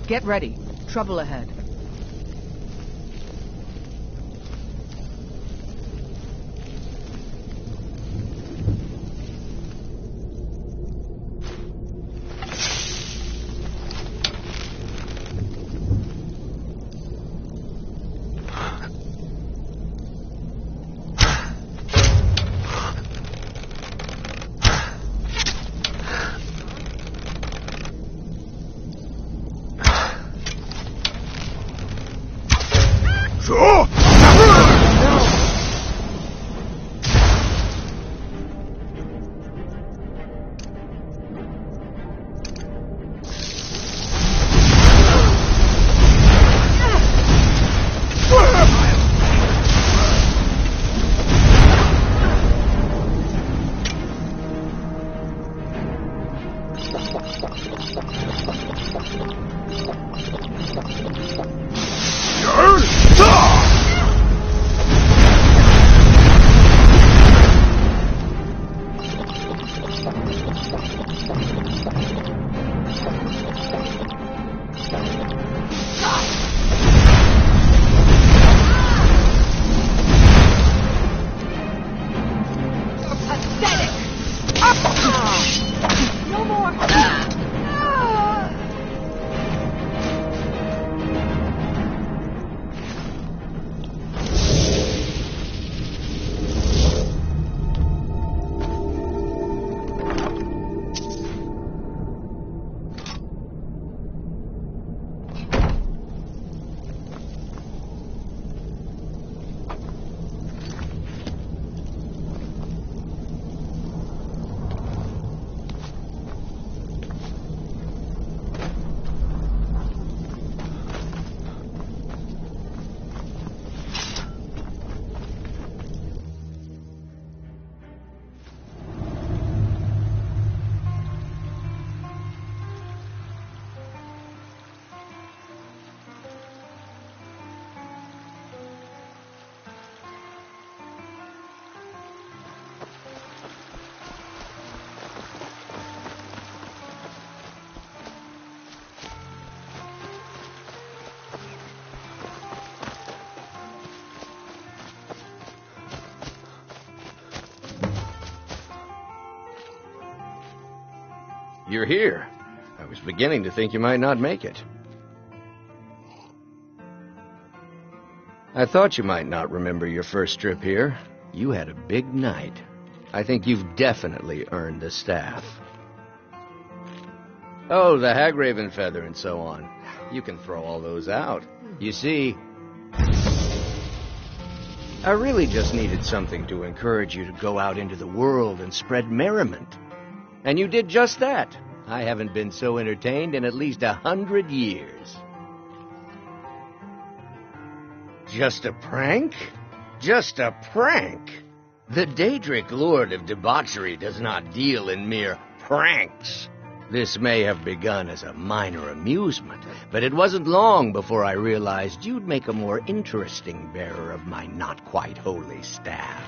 Get ready. Trouble ahead. You're here. I was beginning to think you might not make it. I thought you might not remember your first trip here. You had a big night. I think you've definitely earned the staff. Oh, the Hagraven feather and so on. You can throw all those out. You see, I really just needed something to encourage you to go out into the world and spread merriment. And you did just that. I haven't been so entertained in at least 100 years. Just a prank? Just a prank? The Daedric Lord of Debauchery does not deal in mere pranks. This may have begun as a minor amusement, but it wasn't long before I realized you'd make a more interesting bearer of my not-quite-holy staff.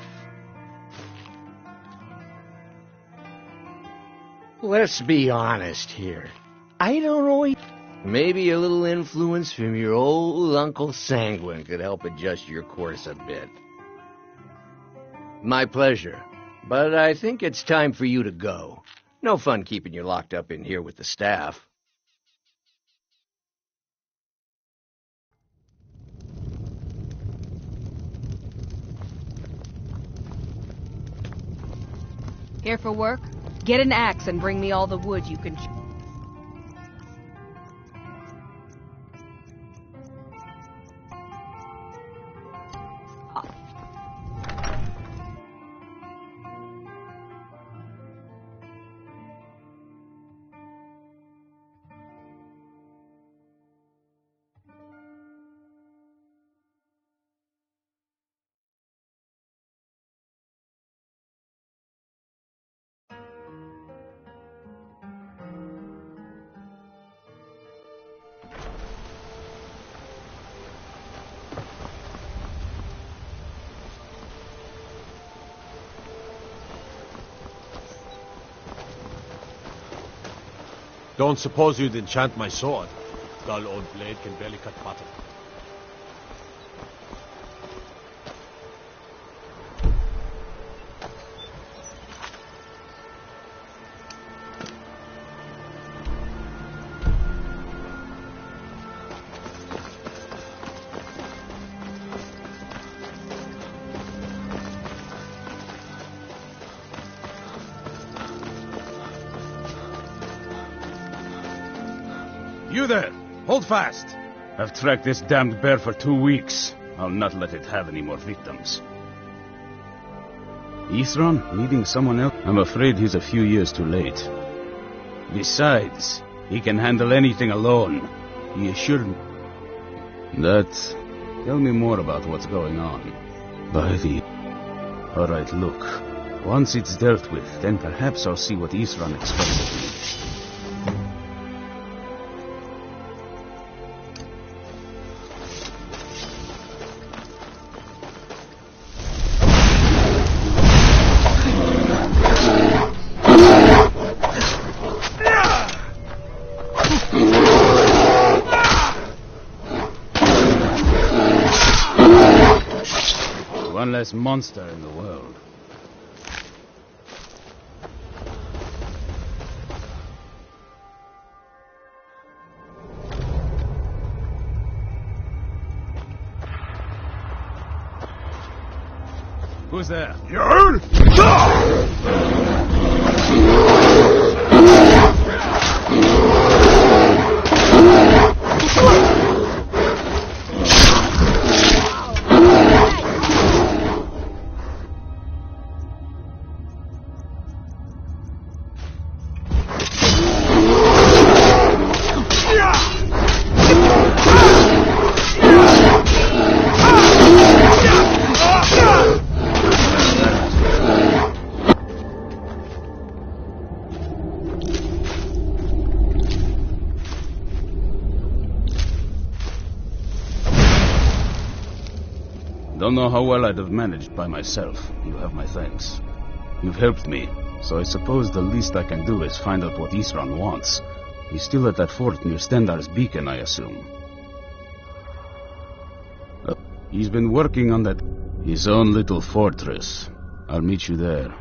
Let's be honest here. I don't know. Maybe a little influence from your old Uncle Sanguine could help adjust your course a bit. My pleasure. But I think it's time for you to go. No fun keeping you locked up in here with the staff. Here for work? Get an axe and bring me all the wood you can. Don't suppose you'd enchant my sword? Dull old blade can barely cut butter. You there! Hold fast! I've tracked this damned bear for 2 weeks. I'll not let it have any more victims. Ithron needing someone else? I'm afraid he's a few years too late. Besides, he can handle anything alone. He assured me. Tell me more about what's going on. Alright, look. Once it's dealt with, then perhaps I'll see what Ithron expects of me. One less monster in the world. Who's there? Yarn! Don't know how well I'd have managed by myself. You have my thanks. You've helped me, so I suppose the least I can do is find out what Ithron wants. He's still at that fort near Stendar's beacon, I assume. He's been working on that... his own little fortress. I'll meet you there.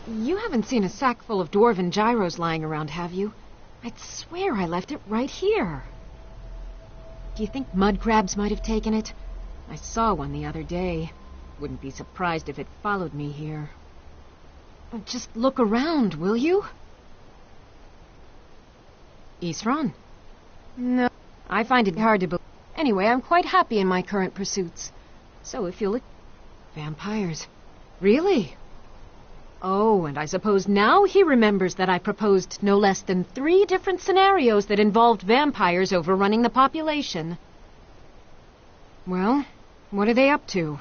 You haven't seen a sack full of dwarven gyros lying around, have you? I'd swear I left it right here. Do you think mud crabs might have taken it? I saw one the other day. Wouldn't be surprised if it followed me here. Just look around, will you? Isran? No, I find it hard to believe. Anyway, I'm quite happy in my current pursuits. So if you'll... Vampires. Really? Oh, and I suppose now he remembers that I proposed no less than 3 different scenarios that involved vampires overrunning the population. Well, what are they up to?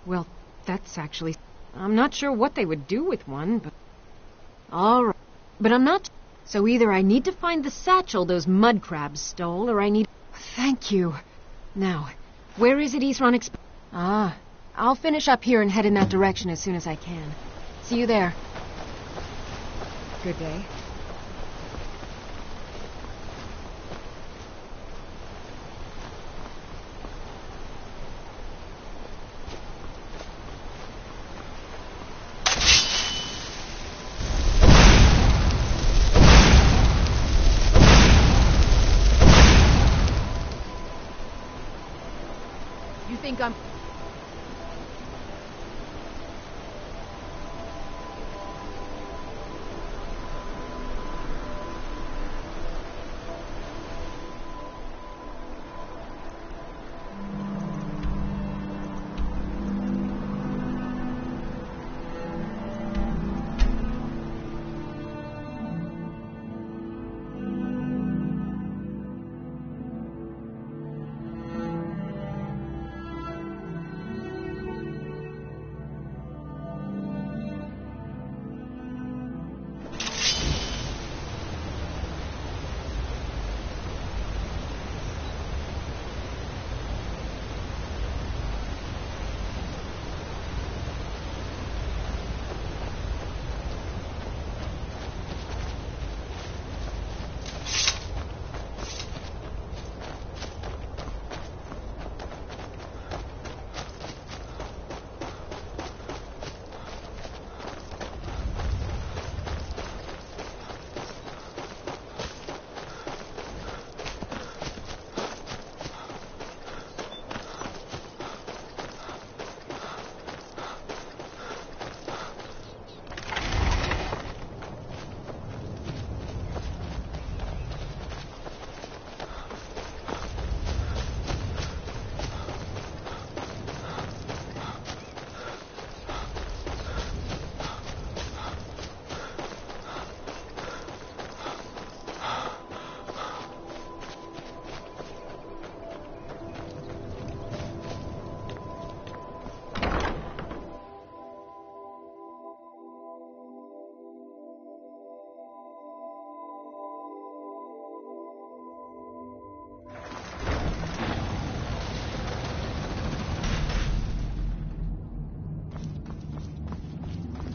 Well, that's actually... I'm not sure what they would do with one, but... All right. But I'm not... So either I need to find the satchel those mud crabs stole, or I need... Thank you. Now, where is it Isran I'll finish up here and head in that direction as soon as I can. See you there. Good day. Think I'm...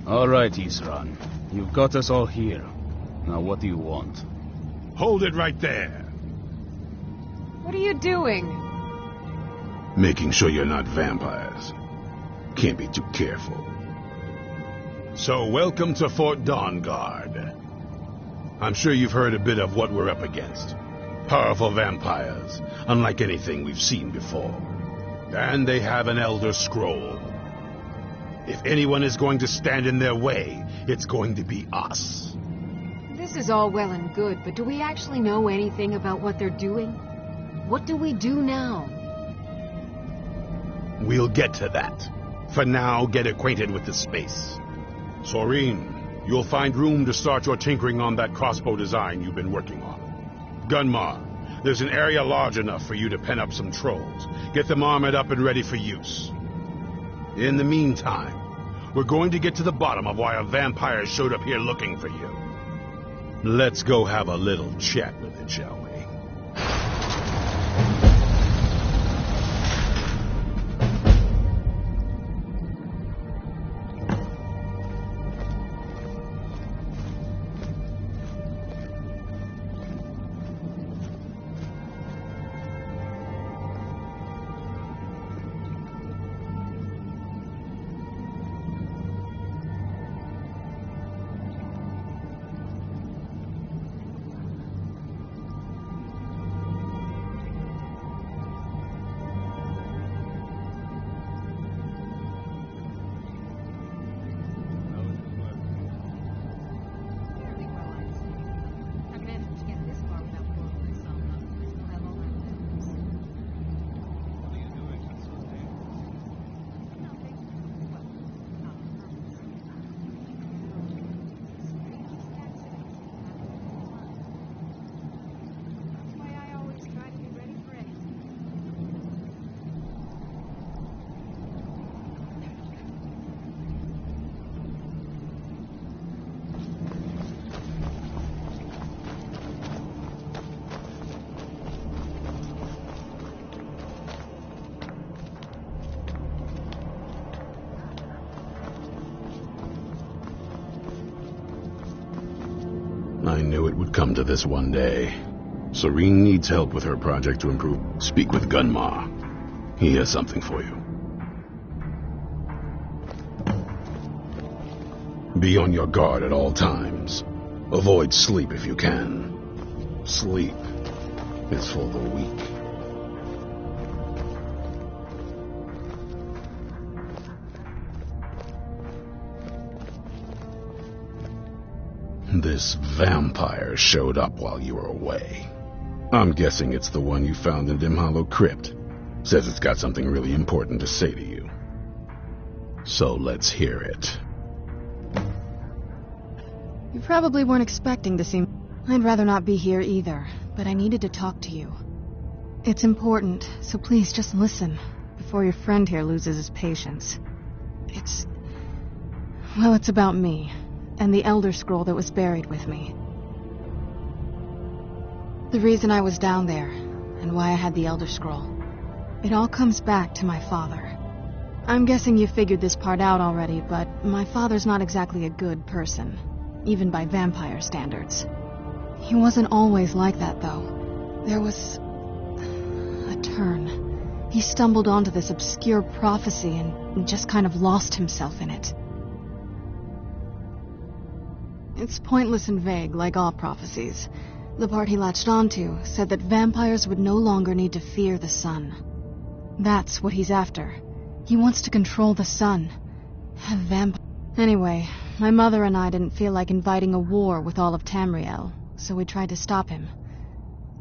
All right, Isran. You've got us all here. Now what do you want? Hold it right there. What are you doing? Making sure you're not vampires. Can't be too careful. So, welcome to Fort Dawnguard. I'm sure you've heard a bit of what we're up against. Powerful vampires, unlike anything we've seen before. And they have an Elder Scroll. If anyone is going to stand in their way, it's going to be us. This is all well and good, but do we actually know anything about what they're doing? What do we do now? We'll get to that. For now, get acquainted with the space. Soreen, you'll find room to start your tinkering on that crossbow design you've been working on. Gunmar, there's an area large enough for you to pen up some trolls. Get them armored up and ready for use. In the meantime, we're going to get to the bottom of why a vampire showed up here looking for you. Let's go have a little chat with it, shall we? would come to this one day. Serene needs help with her project to improve. Speak with Gunma. He has something for you. Be on your guard at all times. Avoid sleep if you can. Sleep is for the weak. This vampire showed up while you were away. I'm guessing it's the one you found in Dim Hollow Crypt. Says it's got something really important to say to you. So let's hear it. You probably weren't expecting to see me. I'd rather not be here either, but I needed to talk to you. It's important, so please just listen before your friend here loses his patience. It's about me. And the Elder Scroll that was buried with me. The reason I was down there, and why I had the Elder Scroll. It all comes back to my father. I'm guessing you figured this part out already, but my father's not exactly a good person, even by vampire standards. He wasn't always like that, though. There was a turn. He stumbled onto this obscure prophecy and just kind of lost himself in it. It's pointless and vague, like all prophecies. The part he latched onto said that vampires would no longer need to fear the sun. That's what he's after. He wants to control the sun. Have Anyway, my mother and I didn't feel like inviting a war with all of Tamriel, so we tried to stop him.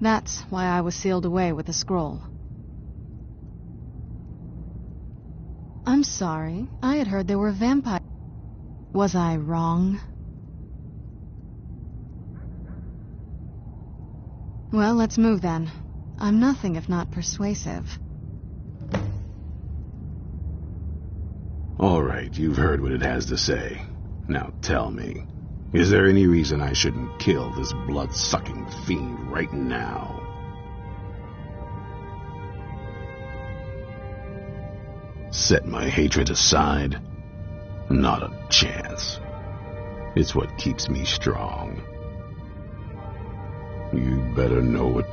That's why I was sealed away with the scroll. I'm sorry. I had heard there were vampires. Was I wrong? Well, let's move then. I'm nothing if not persuasive. All right, you've heard what it has to say. Now tell me, is there any reason I shouldn't kill this blood-sucking fiend right now? Set my hatred aside? Not a chance. It's what keeps me strong. You better know it.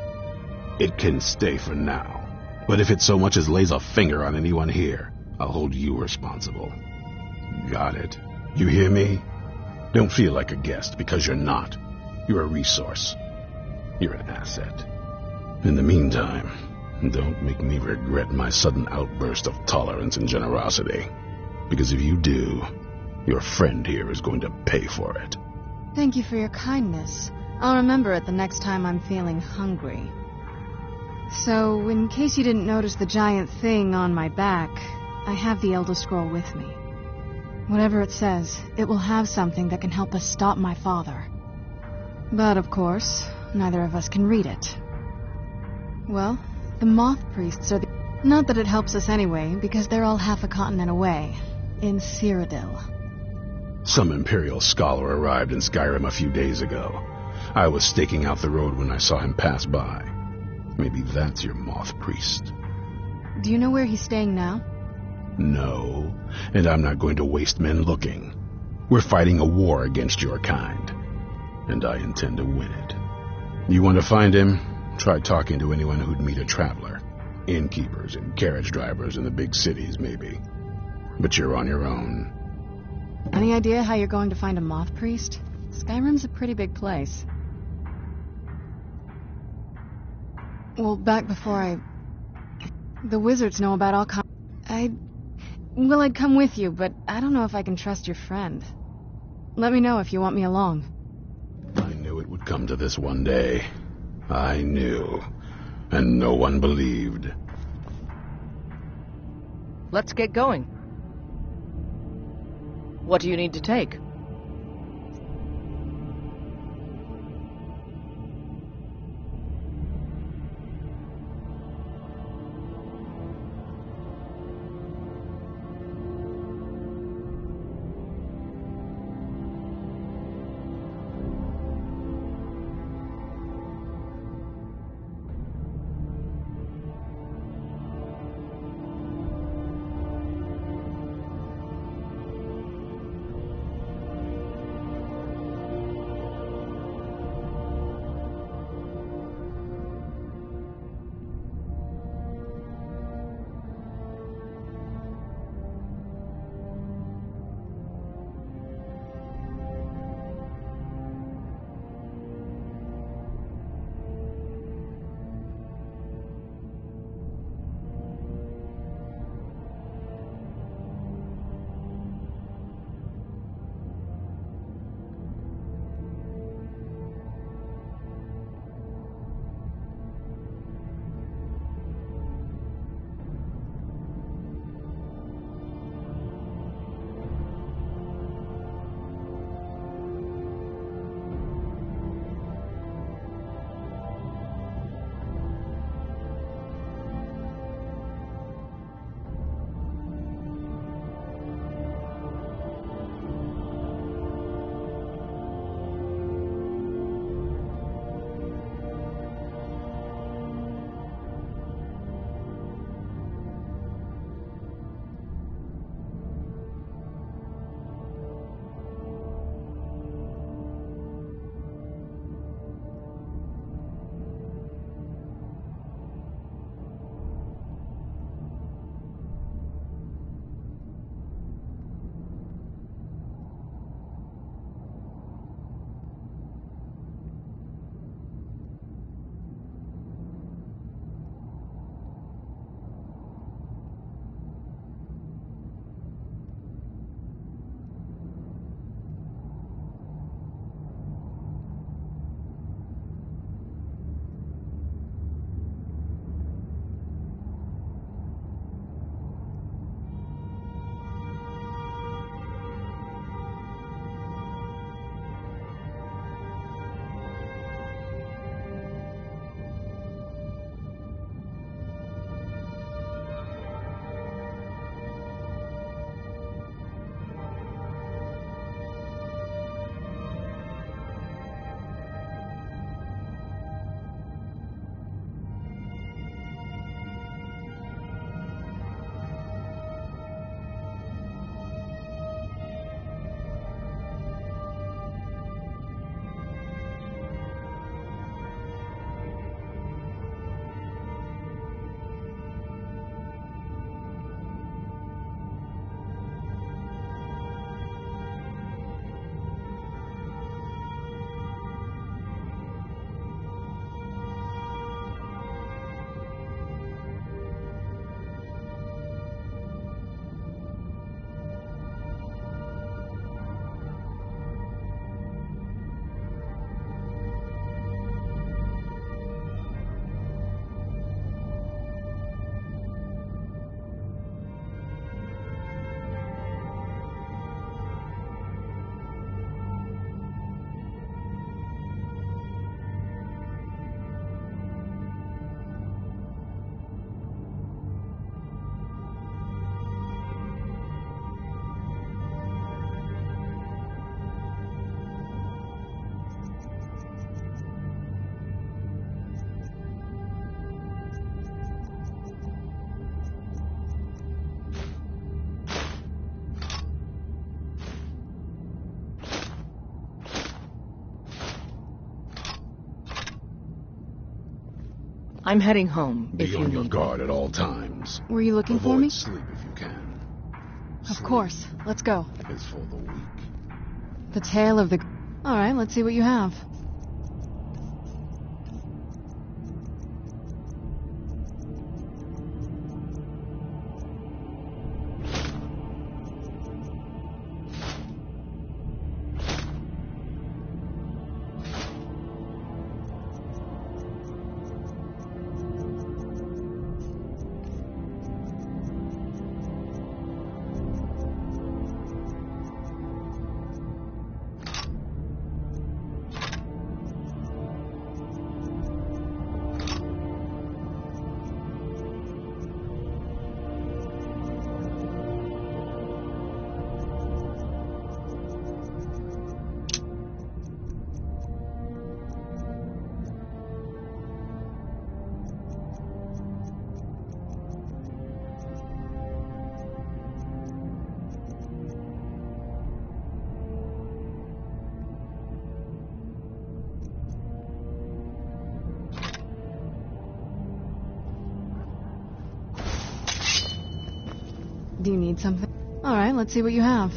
It can stay for now. But if it so much as lays a finger on anyone here, I'll hold you responsible. Got it? You hear me? Don't feel like a guest, because you're not. You're a resource. You're an asset. In the meantime, don't make me regret my sudden outburst of tolerance and generosity. Because if you do, your friend here is going to pay for it. Thank you for your kindness. I'll remember it the next time I'm feeling hungry. So, in case you didn't notice the giant thing on my back, I have the Elder Scroll with me. Whatever it says, it will have something that can help us stop my father. But, of course, neither of us can read it. Well, the Moth Priests are the... Not that it helps us anyway, because they're all half a continent away, in Cyrodiil. Some Imperial scholar arrived in Skyrim a few days ago. I was staking out the road when I saw him pass by. Maybe that's your Moth Priest. Do you know where he's staying now? No, and I'm not going to waste men looking. We're fighting a war against your kind, and I intend to win it. You want to find him? Try talking to anyone who'd meet a traveler. Innkeepers and carriage drivers in the big cities, maybe. But you're on your own. Any idea how you're going to find a Moth Priest? Skyrim's a pretty big place. Well, back before the wizards know about all I'd come with you, but I don't know if I can trust your friend. Let me know if you want me along. I knew it would come to this one day. I knew. And no one believed. Let's get going. What do you need to take? I'm heading home, Be if you on need your me. guard at all times. Were you looking for Avoid me? sleep if you can. Of course. Let's go. Is for the weak. The tale of the... Alright, let's see what you have. Do you need something? Alright, let's see what you have.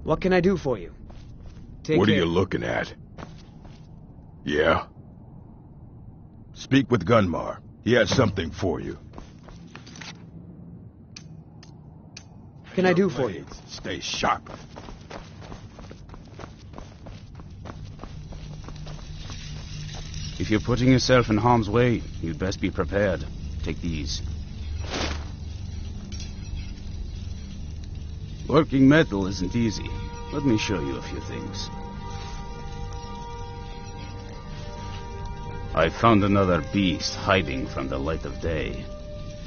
What can I do for you? Take What are care. you looking at? Yeah? Speak with Gunmar. He has something for you. What can I do for you? Stay sharp. If you're putting yourself in harm's way, you'd best be prepared. Take these. Working metal isn't easy. Let me show you a few things. I found another beast hiding from the light of day.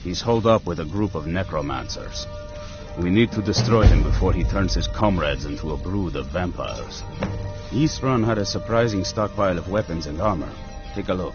He's holed up with a group of necromancers. We need to destroy him before he turns his comrades into a brood of vampires. Eastrun had a surprising stockpile of weapons and armor. Take a look.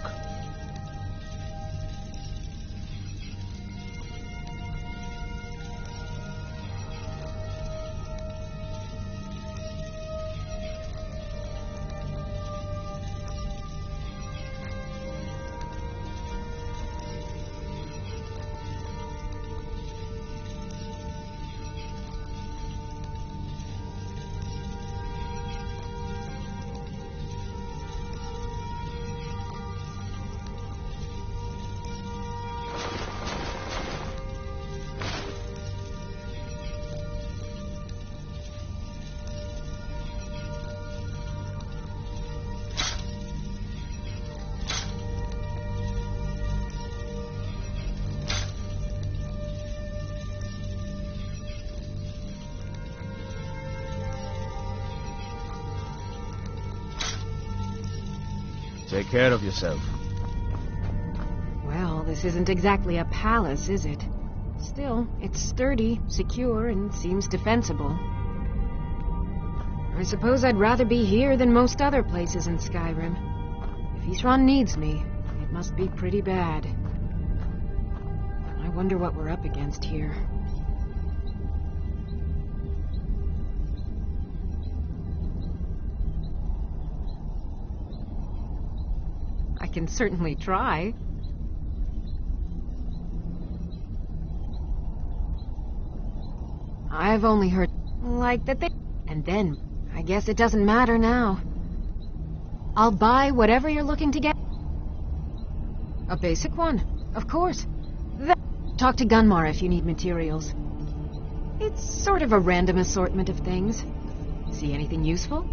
Take care of yourself. Well, this isn't exactly a palace, is it? Still, it's sturdy, secure, and seems defensible. I suppose I'd rather be here than most other places in Skyrim. If Eastrun needs me, it must be pretty bad. I wonder what we're up against here. I can certainly try. I've only heard like that they... And then, I guess it doesn't matter now. I'll buy whatever you're looking to get. A basic one, of course. Talk to Gunmar if you need materials. It's sort of a random assortment of things. See anything useful?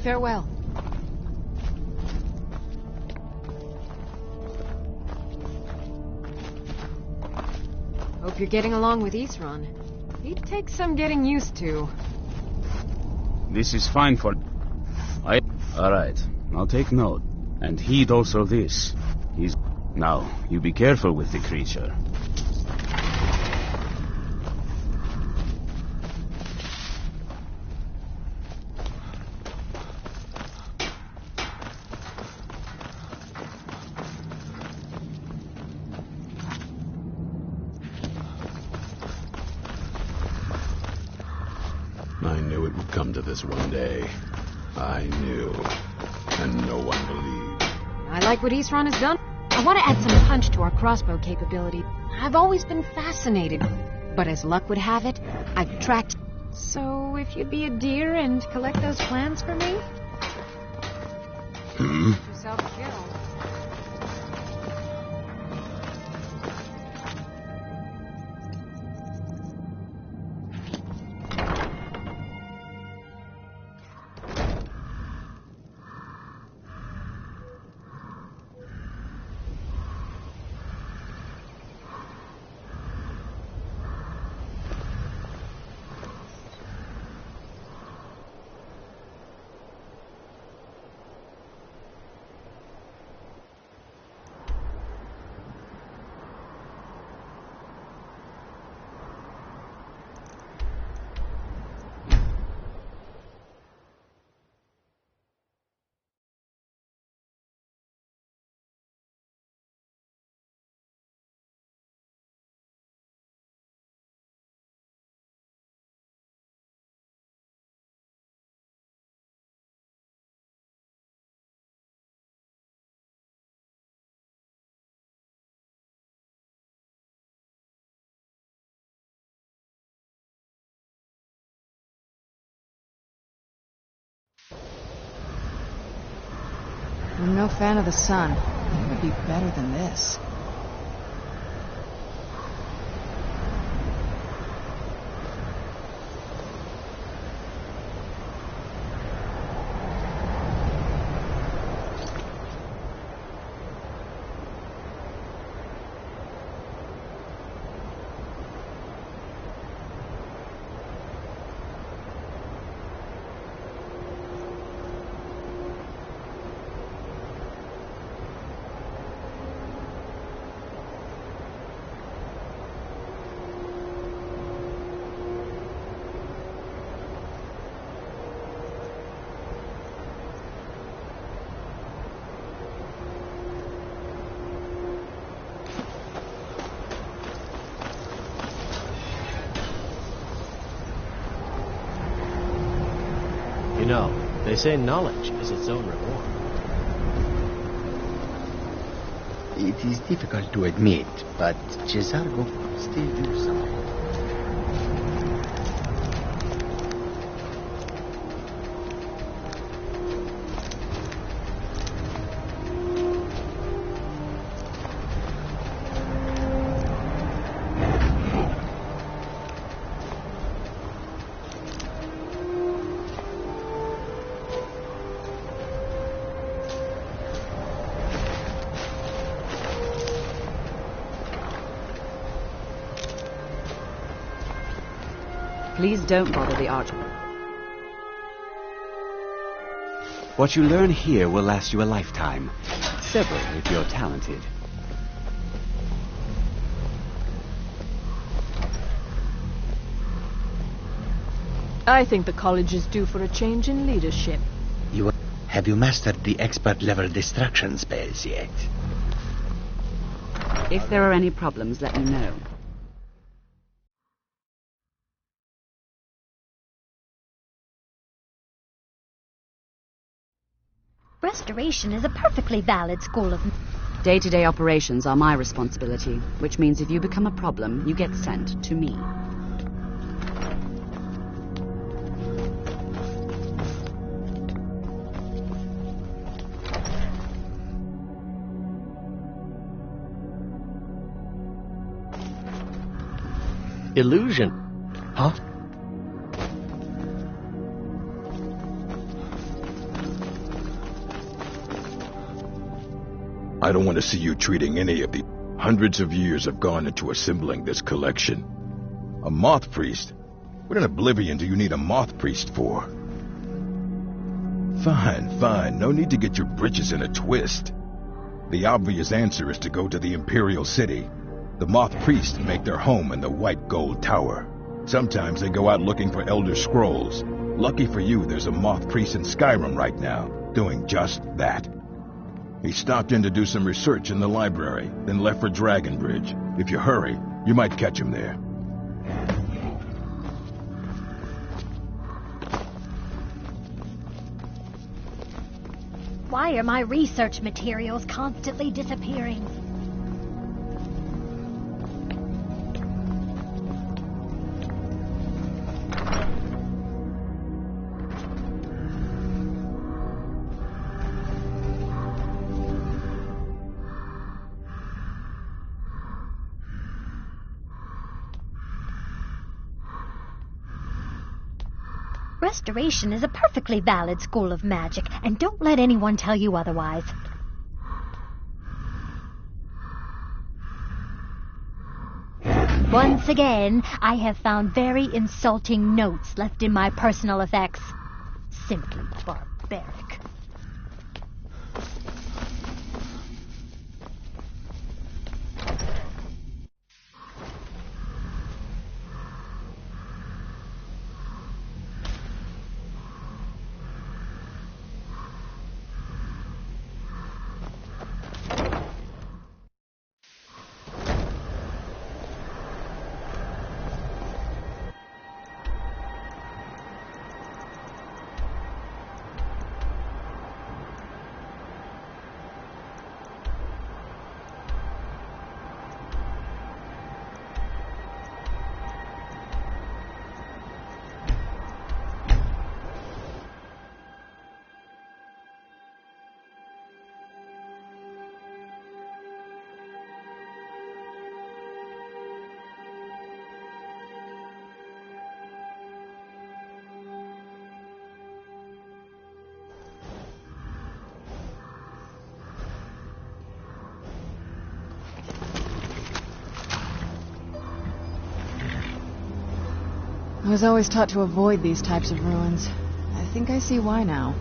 Farewell. Hope you're getting along with Isran. He'd take some getting used to. This is fine for... Alright, I'll take note. And heed also this. He's... Now, you be careful with the creature. I knew it would come to this one day. I knew. And no one believed. I like what Isran has done. I want to add some punch to our crossbow capability. I've always been fascinated. But as luck would have it, I've tracked... So if you'd be a dear and collect those plans for me? Yourself a kill. I'm no fan of the sun. It would be better than this. You know, they say knowledge is its own reward. It is difficult to admit, but Cesargo could still do something. Please don't bother the arch. What you learn here will last you a lifetime. Several, if you're talented. I think the college is due for a change in leadership. Have you mastered the expert-level destruction spells yet? If there are any problems, let me know. Restoration is a perfectly valid school of... Day-to-day operations are my responsibility, which means if you become a problem, you get sent to me. Illusion. Huh? I don't want to see you treating any of the hundreds of years have gone into assembling this collection. A moth priest? What in oblivion do you need a moth priest for? Fine, fine. No need to get your britches in a twist. The obvious answer is to go to the Imperial City. The moth priests make their home in the White Gold Tower. Sometimes they go out looking for Elder Scrolls. Lucky for you, there's a moth priest in Skyrim right now, doing just that. He stopped in to do some research in the library, then left for Dragonbridge. If you hurry, you might catch him there. Why are my research materials constantly disappearing? Restoration is a perfectly valid school of magic, and don't let anyone tell you otherwise. Once again, I have found very insulting notes left in my personal effects. Simply barbaric. I was always taught to avoid these types of ruins. I think I see why now.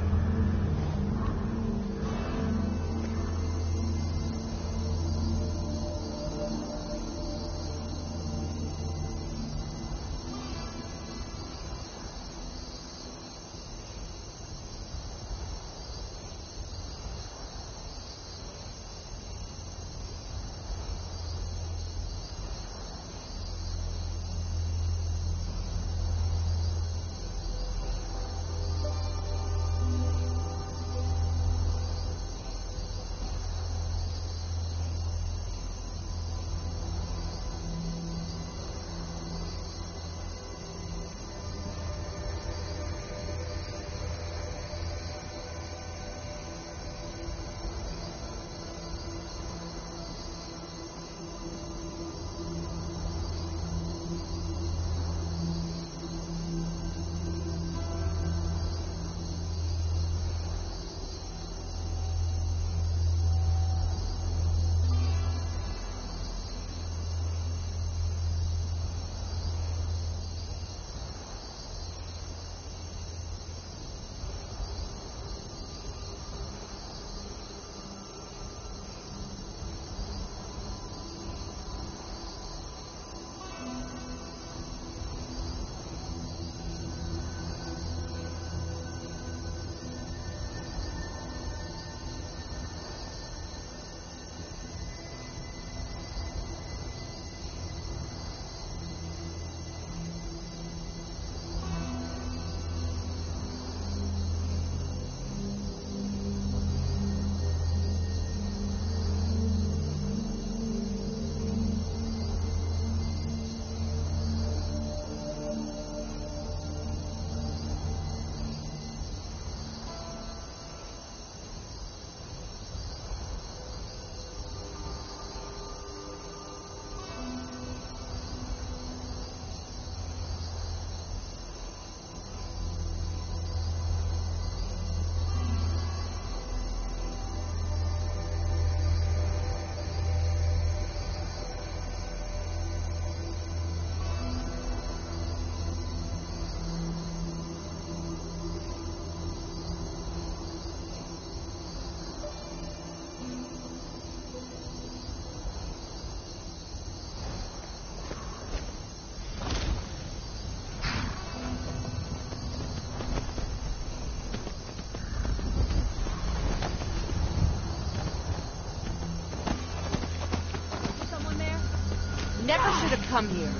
never should have come here.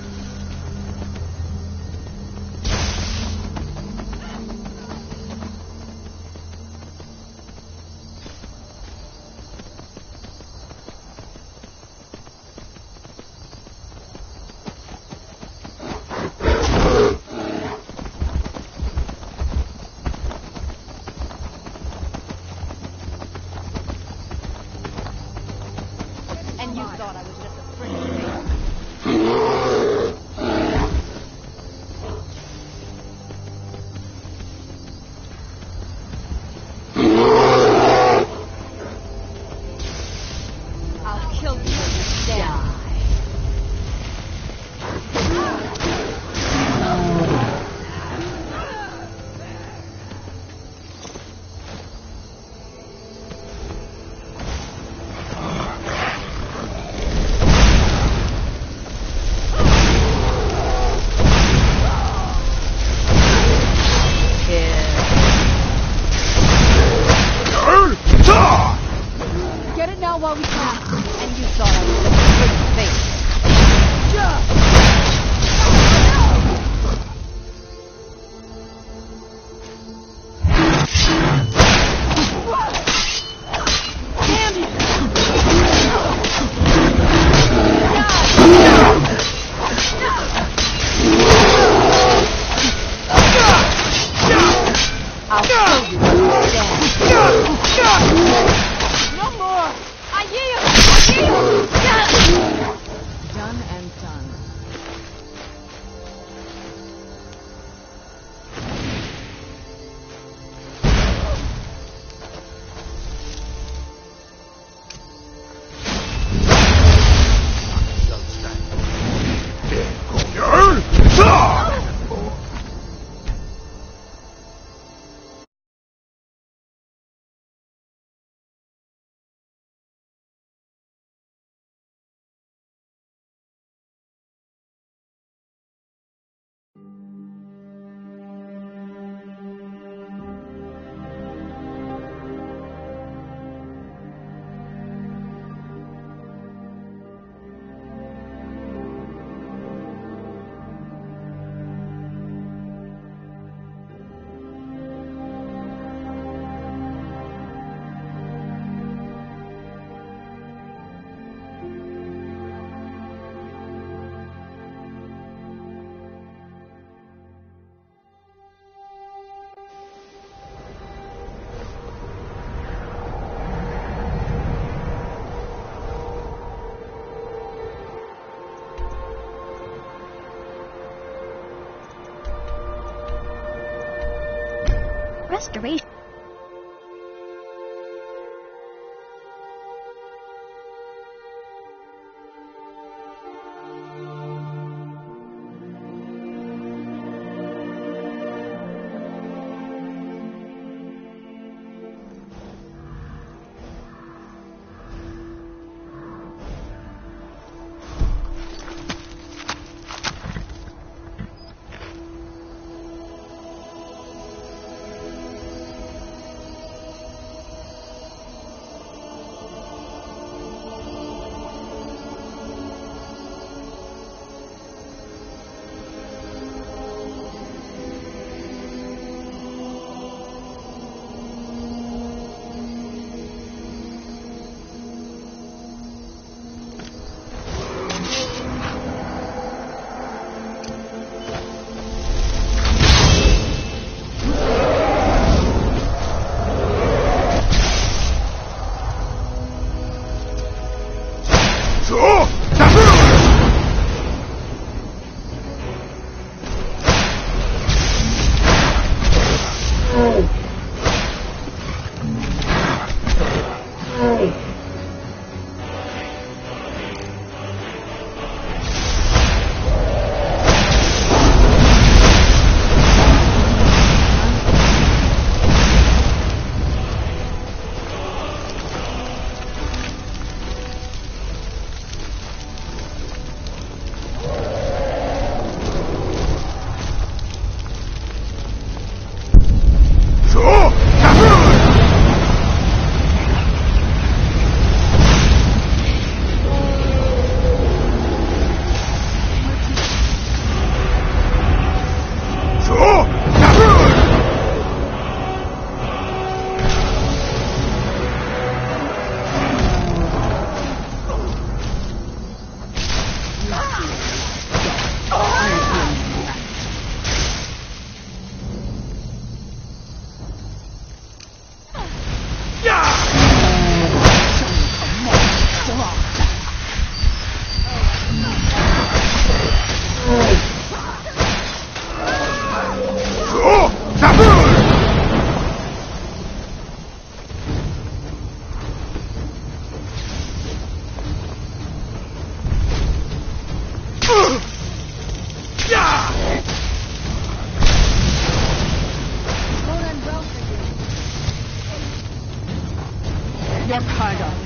And you thought I was just a friend. I'll kill you when you die. Get it now while we can. And you thought I was a pretty face. I'll kill you when you stand. No more! I yield! Done and done. Restoration. Your card on.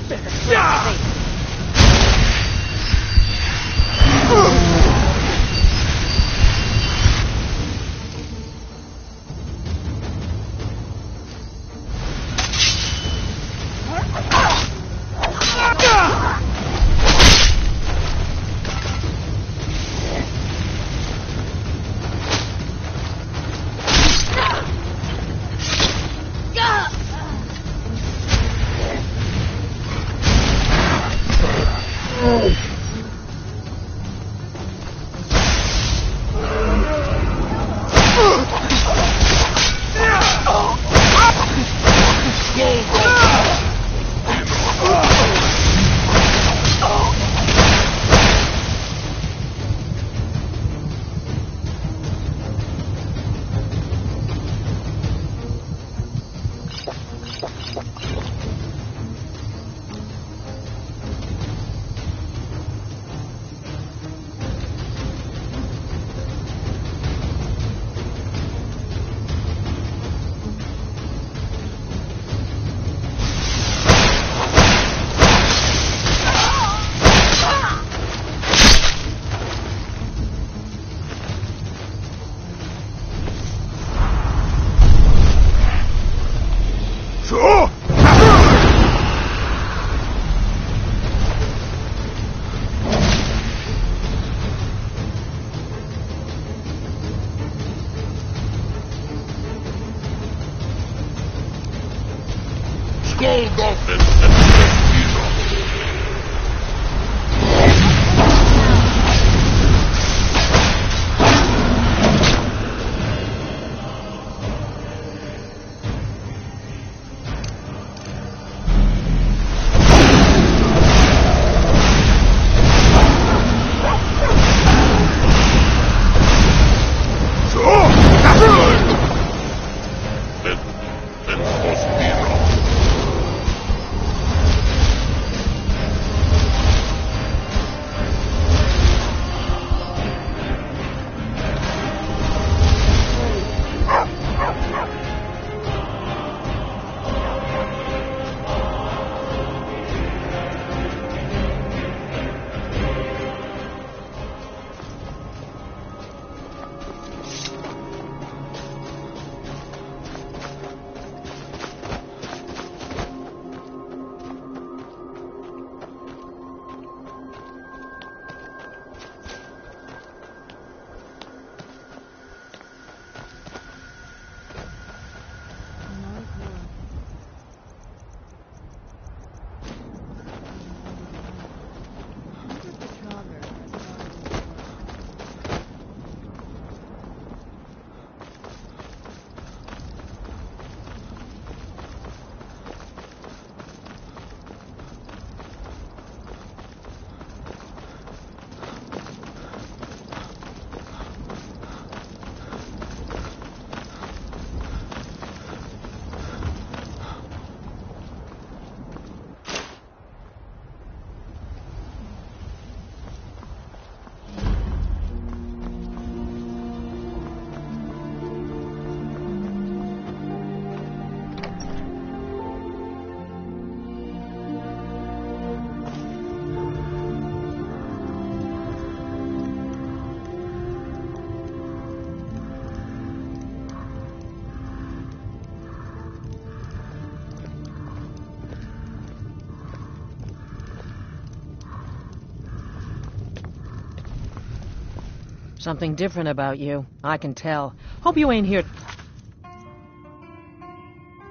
Something different about you. I can tell. Hope you ain't here to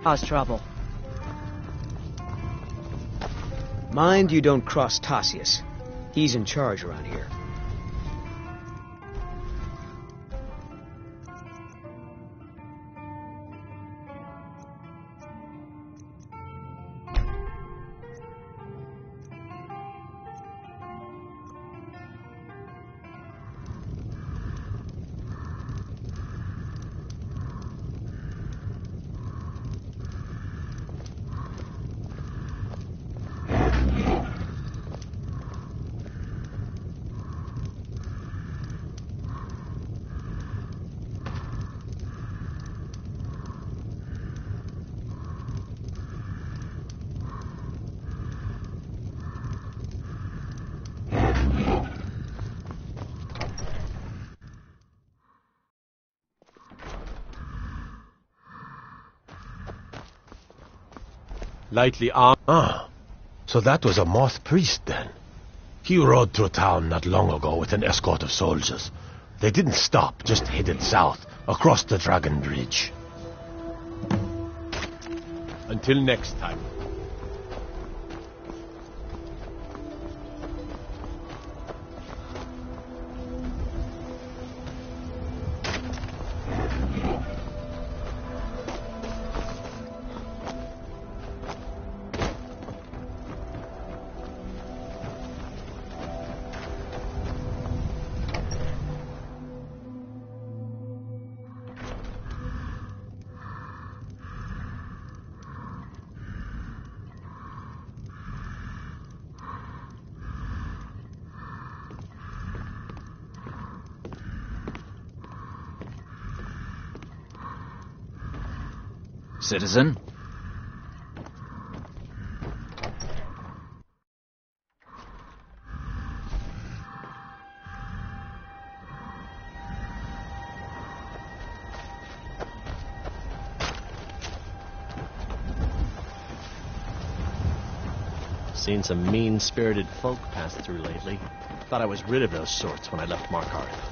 cause trouble. Mind you don't cross Tassius. He's in charge around here. Lightly armed. Ah, so that was a moth priest then. He rode through town not long ago with an escort of soldiers. They didn't stop, just headed south, across the Dragon Bridge. Until next time. Citizen? Seen some mean-spirited folk pass through lately. Thought I was rid of those sorts when I left Markarth.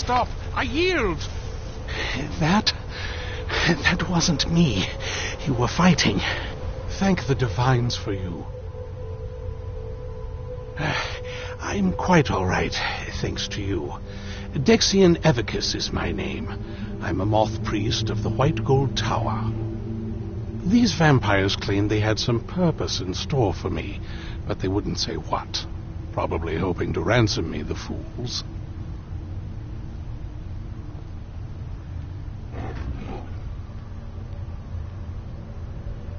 stop! I yield! That wasn't me. You were fighting. Thank the Divines for you. I'm quite all right, thanks to you. Dexian Evicus is my name. I'm a moth priest of the White Gold Tower. These vampires claimed they had some purpose in store for me, but they wouldn't say what. Probably hoping to ransom me, the fools.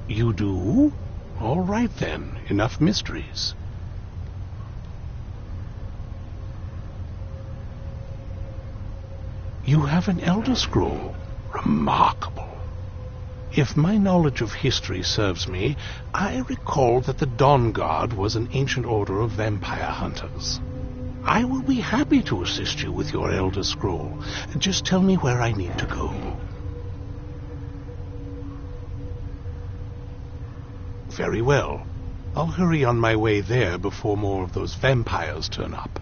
You do? All right then, enough mysteries. You have an Elder Scroll. Remarkable. If my knowledge of history serves me, I recall that the Dawn Guard was an ancient order of vampire hunters. I will be happy to assist you with your Elder Scroll. Just tell me where I need to go. Very well. I'll hurry on my way there before more of those vampires turn up.